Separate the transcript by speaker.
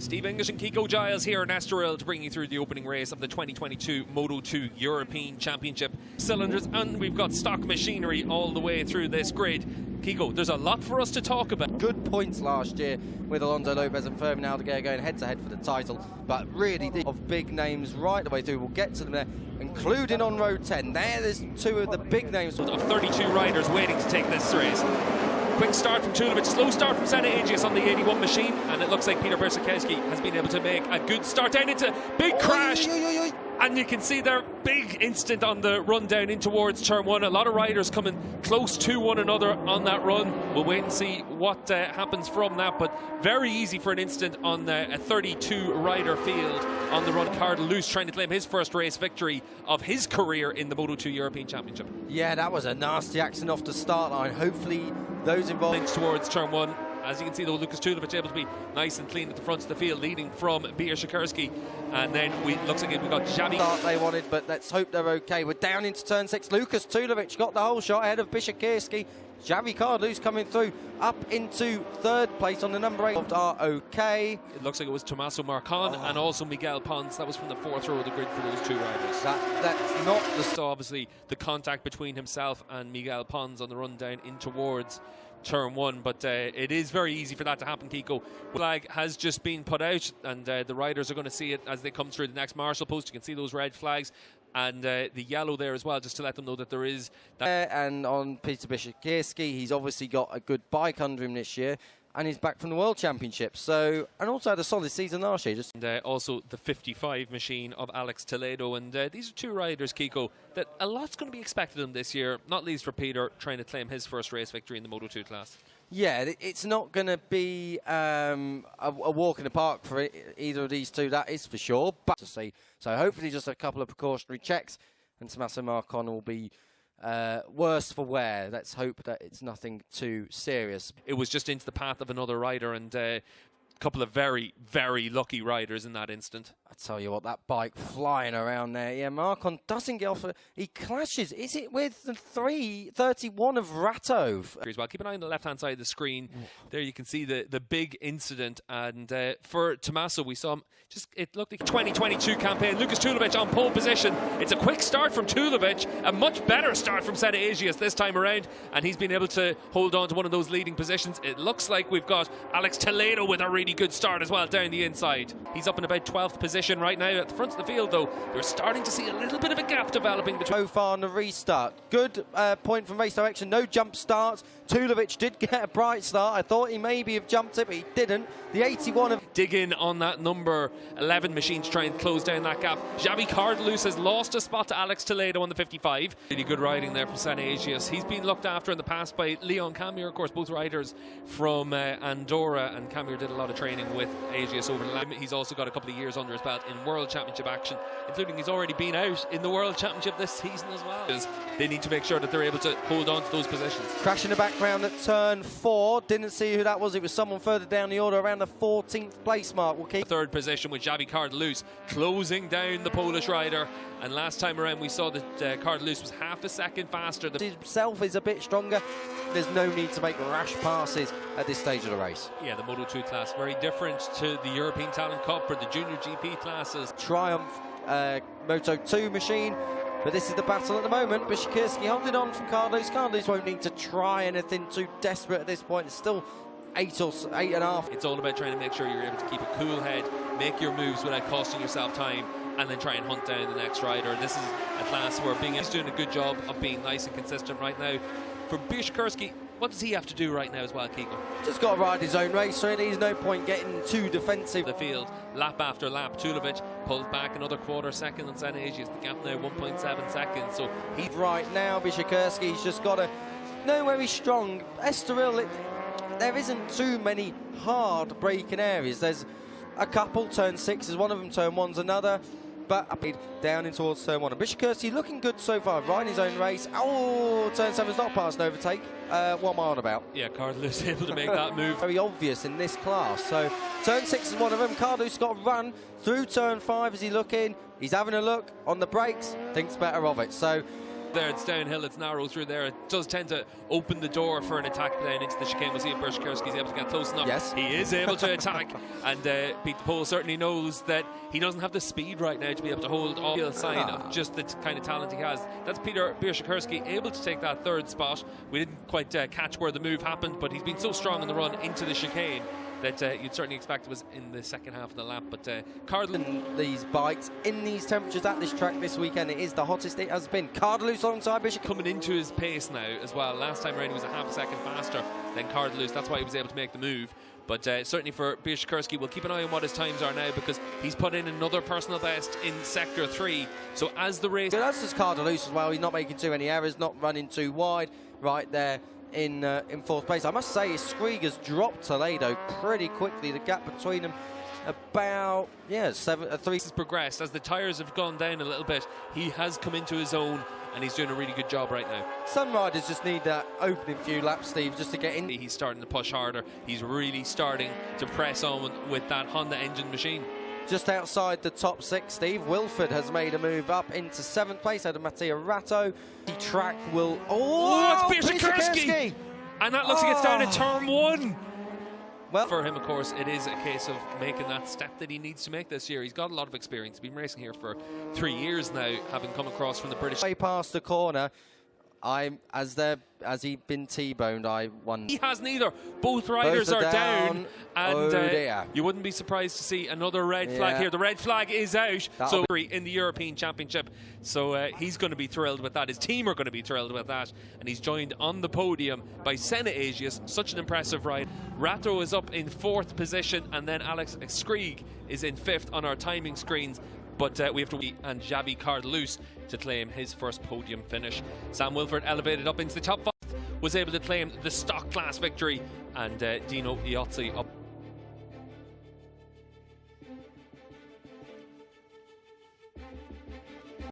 Speaker 1: Steve English and Kiko Giles here in Estoril to bring you through the opening race of the 2022 Moto2 European Championship cylinders, and we've got stock machinery all the way through this grid. Kiko, there's a lot for us to talk about.
Speaker 2: Good points last year with Alonso Lopez and Fermin Aldeguer going head-to-head for the title, but really of big names right the way through. We'll get to them there, including on row 10. There's two of the big names.
Speaker 1: Of 32 riders waiting to take this race. Quick start from Tulovic, slow start from Senna Agius on the 81 machine, and it looks like Peter Persikowski has been able to make a good start down into big crash. And you can see their big instant on the run down in towards turn one. A lot of riders coming close to one another on that run. We'll wait and see what happens from that, but very easy for an instant on a 32 rider field on the run. Cardle Loose trying to claim his first race victory of his career in the Moto2 European Championship.
Speaker 2: Yeah, that was a nasty accident off the start line. Hopefully those involved
Speaker 1: towards turn one. As you can see, though, Lukas Tulovic able to be nice and clean at the front of the field, leading from Peter Sikorski. And then looks like we've got Xavi.
Speaker 2: Start they wanted, but let's hope they're okay. We're down into turn 6. Lukas Tulovic got the whole shot ahead of Sikorski. Xavi Cardlo's coming through up into third place on the number 8. Are okay.
Speaker 1: It looks like it was Tommaso Marcon and also Miguel Pons. That was from the fourth row of the grid for those two riders.
Speaker 2: That's not the...
Speaker 1: So obviously the contact between himself and Miguel Pons on the run down in towards turn one, but it is very easy for that to happen, Kiko. The flag has just been put out, and the riders are going to see it as they come through the next marshal post. You can see those red flags and the yellow there as well, just to let them know that there is that.
Speaker 2: And on Peter Sikorski, he's obviously got a good bike under him this year, and he's back from the World Championship. So, and also had a solid season last year.
Speaker 1: And also the 55 machine of Alex Toledo. And these are two riders, Kiko, that a lot's going to be expected of them this year, not least for Peter trying to claim his first race victory in the Moto2 class.
Speaker 2: Yeah, it's not going to be a walk in the park for either of these two, that is for sure. But to say, so hopefully just a couple of precautionary checks, and Tommaso Marcon will be worse for wear. Let's hope that it's nothing too serious.
Speaker 1: It was just into the path of another rider, and a couple of very, very lucky riders in that instant.
Speaker 2: I tell you what, that bike flying around there. Yeah, Marcon doesn't get off. He clashes. Is it with the 331 of Ratto?
Speaker 1: Well, keep an eye on the left-hand side of the screen. There you can see the big incident. And for Tommaso, we saw him it looked like 2022 campaign. Lukas Tulovic on pole position. It's a quick start from Tulovic, a much better start from Senna Agius this time around, and he's been able to hold on to one of those leading positions. It looks like we've got Alex Toledo with a really good start as well down the inside. He's up in about 12th position right now at the front of the field, though. We're starting to see a little bit of a gap developing between.
Speaker 2: So far on the restart, good point from race direction. No jump starts. Tulovic did get a bright start. I thought he maybe have jumped it, but he didn't. The 81 of
Speaker 1: dig in on that number 11 machine to try and close down that gap. Xavi Cardlo's has lost a spot to Alex Toledo on the 55. Really good riding there from Senna Agius. He's been looked after in the past by Leon Camure, of course, both riders from Andorra, and Camure did a lot of training with Agius over the lap. He's also got a couple of years under his belt in World Championship action, including he's already been out in the World Championship this season as well. They need to make sure that they're able to hold on to those positions.
Speaker 2: Crash in the background at turn 4. Didn't see who that was. It was someone further down the order around the 14th place mark. We'll keep
Speaker 1: third position with Xavi Cardlo's closing down the Polish rider. And last time around we saw that Cardlo's was half a second faster.
Speaker 2: Himself is a bit stronger. There's no need to make rash passes at this stage of the race.
Speaker 1: Yeah, the Moto2 class very different to the European Talent Cup or the Junior GP classes.
Speaker 2: Triumph Moto2 machine. But this is the battle at the moment. Sikorski holding on from Cardlo's. Cardlo's won't need to try anything too desperate at this point. It's still 8.5.
Speaker 1: It's all about trying to make sure you're able to keep a cool head, make your moves without costing yourself time, and then try and hunt down the next rider. This is a class where he's doing a good job of being nice and consistent right now. For Sikorski, what does he have to do right now as well, Kiko?
Speaker 2: Just got to ride his own race, really. There's no point getting too defensive.
Speaker 1: The field, lap after lap. Tulovic pulls back another quarter second on Senna Agius. The gap now 1.7 seconds. So
Speaker 2: he's right now. Sikorski's just got to know where he's strong. Estoril, there isn't too many hard braking areas. There's a couple. Turn 6 is one of them. Turn 1's another. But up down in towards turn 1. And Sikorski looking good so far, riding his own race. Oh, turn 7's not past an overtake. What am I on about?
Speaker 1: Yeah, Cardlo's able to make that move.
Speaker 2: Very obvious in this class. So turn 6 is one of them. Cardlo's got to run through turn 5 as he looking. He's having a look on the brakes, thinks better of it. So
Speaker 1: there. It's downhill, it's narrow through there. It does tend to open the door for an attack down into the chicane. We'll see if Bershikowski's able to get close enough.
Speaker 2: Yes.
Speaker 1: He is able to attack, and Pete the Pole certainly knows that he doesn't have the speed right now to be able to hold all the sign of just the kind of talent he has. That's Peter Bershikowski able to take that third spot. We didn't quite catch where the move happened, but he's been so strong on the run into the chicane that you'd certainly expect it was in the second half of the lap. But Cardalus,
Speaker 2: these bikes in these temperatures at this track this weekend, it is the hottest it has been. Cardalus alongside Bishop
Speaker 1: coming into his pace now as well. Last time around he was a half a second faster than Cardalus. That's why he was able to make the move. But certainly for Bershikowski, we'll keep an eye on what his times are now, because he's put in another personal best in Sector 3. So as the race...
Speaker 2: That's just Cardalus as well. He's not making too many errors, not running too wide right there in fourth place. I must say, Skrieger's dropped Toledo pretty quickly. The gap between them about, yeah, 3.
Speaker 1: Has progressed as the tyres have gone down a little bit. He has come into his own, and he's doing a really good job right now.
Speaker 2: Some riders just need that opening few laps, Steve, just to get in.
Speaker 1: He's starting to push harder. He's really starting to press on with that Honda engine machine.
Speaker 2: Just outside the top 6, Steve, Wilford has made a move up into 7th place out of Mattia Ratto. The track will...
Speaker 1: Oh, it's Bershikowski! And that looks like it's down to turn 1.
Speaker 2: Well,
Speaker 1: for him, of course, it is a case of making that step that he needs to make this year. He's got a lot of experience. He's been racing here for 3 years now, having come across from the British...
Speaker 2: Way past the corner, has he been T-boned? I wonder.
Speaker 1: He has neither. Both riders are down, and
Speaker 2: you
Speaker 1: you wouldn't be surprised to see another red flag here. The red flag is out. So in the European Championship, so he's going to be thrilled with that. His team are going to be thrilled with that, and he's joined on the podium by Senna Agius. Such an impressive ride. Ratto is up in 4th position, and then Alex Skrieg is in 5th on our timing screens. But we have to wait and Javi Cardalus to claim his first podium finish. Sam Wilford elevated up into the top 5, was able to claim the stock class victory, and Dino Iozzi up